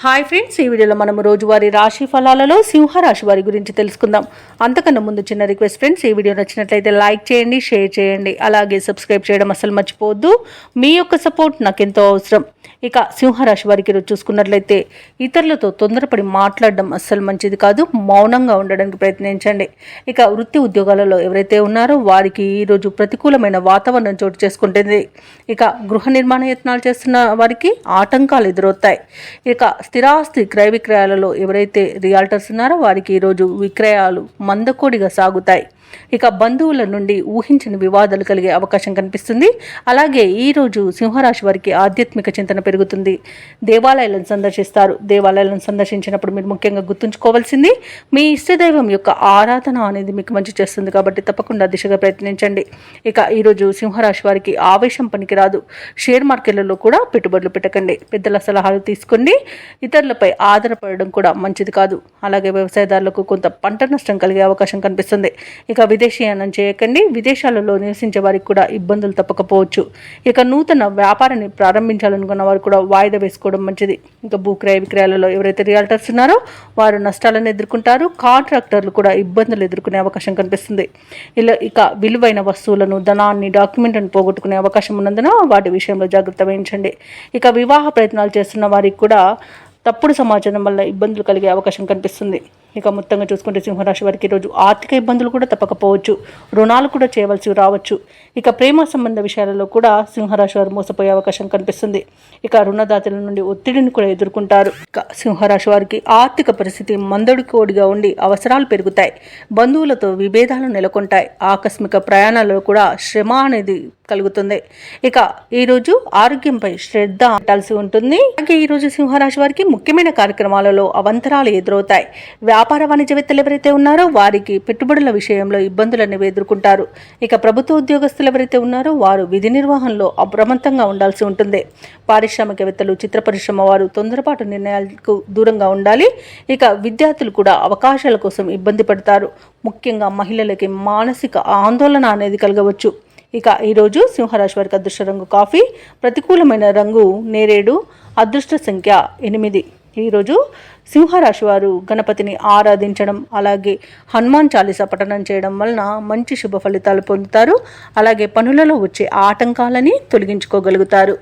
Hi friends, ఈ వీడియోలో మనం రోజువారీ రాశి ఫలాలలో సింహరాశి వారి గురించి తెలుసుకుందాం. అంతకన్నా ముందు చిన్న రిక్వెస్ట్ ఫ్రెండ్స్, ఈ వీడియో నచ్చినట్లయితే లైక్ చేయండి, షేర్ చేయండి, అలాగే సబ్స్క్రైబ్ చేయడం అసలు మర్చిపోవద్దు. మీ యొక్క సపోర్ట్ నాకు ఎంతో అవసరం. ఇక సింహరాశి వారికి ఈరోజు చూసుకున్నట్లయితే ఇతరులతో తొందరపడి మాట్లాడడం అస్సలు మంచిది కాదు. మౌనంగా ఉండడానికి ప్రయత్నించండి. ఇక వృత్తి ఉద్యోగాలలో ఎవరైతే ఉన్నారో వారికి ఈరోజు ప్రతికూలమైన వాతావరణం చోటు చేసుకుంటుంది. ఇక గృహ నిర్మాణ యత్నాలు చేస్తున్న వారికి ఆటంకాలు ఎదురవుతాయి. ఇక స్థిరాస్తి క్రయ విక్రయాలలో ఎవరైతే రియాల్టర్స్ ఉన్నారో వారికి ఈరోజు విక్రయాలు మందకోడిగా సాగుతాయి. ఇక బంధువుల నుండి ఊహించని వివాదాలు కలిగే అవకాశం కనిపిస్తుంది. అలాగే ఈరోజు సింహరాశి వారికి ఆధ్యాత్మిక చింతన పెరుగుతుంది. దేవాలయాలను సందర్శిస్తారు. దేవాలయాలను సందర్శించినప్పుడు మీరు ముఖ్యంగా గుర్తుంచుకోవాల్సింది మీ ఇష్టదైవం యొక్క ఆరాధన అనేది మీకు మంచి చేస్తుంది. కాబట్టి తప్పకుండా దిశగా ప్రయత్నించండి. ఇక ఈరోజు సింహరాశి వారికి ఆవేశం పనికిరాదు. షేర్ మార్కెట్లలో కూడా పెట్టుబడులు పెట్టకండి. పెద్దల సలహాలు తీసుకోండి. ఇతరులపై ఆధారపడడం కూడా మంచిది కాదు. అలాగే వ్యవసాయదారులకు కొంత పంట నష్టం కలిగే అవకాశం కనిపిస్తుంది. ఇక విదేశీయానం చేయకండి. విదేశాలలో నివసించే వారికి కూడా ఇబ్బందులు తప్పకపోవచ్చు. ఇక నూతన వ్యాపారాన్ని ప్రారంభించాలనుకున్న వారు కూడా వాయిదా వేసుకోవడం మంచిది. ఇక భూక్రయ విక్రయాలలో ఎవరైతే రియాల్టర్స్ ఉన్నారో వారు నష్టాలను ఎదుర్కొంటారు. కాంట్రాక్టర్లు కూడా ఇబ్బందులు ఎదుర్కొనే అవకాశం కనిపిస్తుంది. ఇక విలువైన వస్తువులను, ధనాన్ని, డాక్యుమెంట్లను పోగొట్టుకునే అవకాశం ఉన్నందున వాటి విషయంలో జాగ్రత్త వహించండి. ఇక వివాహ ప్రయత్నాలు చేస్తున్న వారికి కూడా తప్పుడు సమాచారం వల్ల ఇబ్బందులు కలిగే అవకాశం కనిపిస్తుంది. ఇక మొత్తంగా చూసుకుంటే సింహరాశి వారికి ఈరోజు ఆర్థిక ఇబ్బందులు కూడా తప్పకపోవచ్చు. రుణాలు కూడా చేయవలసి రావచ్చు. ఇక ప్రేమ సంబంధ విషయాలలో కూడా సింహరాశి వారు మోసపోయే అవకాశం కనిపిస్తుంది. ఇక రుణదాతల నుండి ఒత్తిడిని కూడా ఎదుర్కొంటారు. ఇక సింహరాశి వారికి ఆర్థిక పరిస్థితి మందడికోడిగా ఉండి అవసరాలు పెరుగుతాయి. బంధువులతో విభేదాలు నెలకొంటాయి. ఆకస్మిక ప్రయాణాలలో కూడా శ్రమ అనేది కలుగుతుంది. ఇక ఈరోజు ఆరోగ్యంపై శ్రద్ధ పెట్టాల్సి ఉంటుంది. అలాగే ఈరోజు సింహరాశి వారికి ముఖ్యమైన కార్యక్రమాలలో అవంతరాలు ఎదురవుతాయి. వ్యాపార వాణిజ్యవేత్తలు ఎవరైతే ఉన్నారో వారికి పెట్టుబడుల విషయంలో ఇబ్బందులు అనేవి ఎదుర్కొంటారు. ఇక ప్రభుత్వ ఉద్యోగస్తులు ఎవరైతే ఉన్నారో వారు విధి నిర్వహణలో అప్రమత్తంగా ఉండాల్సి ఉంటుంది. పారిశ్రామికవేత్తలు, చిత్ర పరిశ్రమ వారు తొందరపాటు నిర్ణయాలకు దూరంగా ఉండాలి. ఇక విద్యార్థులు కూడా అవకాశాల కోసం ఇబ్బంది పడతారు. ముఖ్యంగా మహిళలకి మానసిక ఆందోళన అనేది కలగవచ్చు. ఇక ఈరోజు సింహరాశి వారికి అదృష్ట రంగు కాఫీ, ప్రతికూలమైన రంగు నేరేడు, అదృష్ట సంఖ్య 8. ఈరోజు సింహరాశి వారు గణపతిని ఆరాధించడం, అలాగే హనుమాన్ చాలీసా పఠనం చేయడం వలన మంచి శుభ ఫలితాలు పొందుతారు. అలాగే పనులలో వచ్చే ఆటంకాలని తొలగించుకోగలుగుతారు.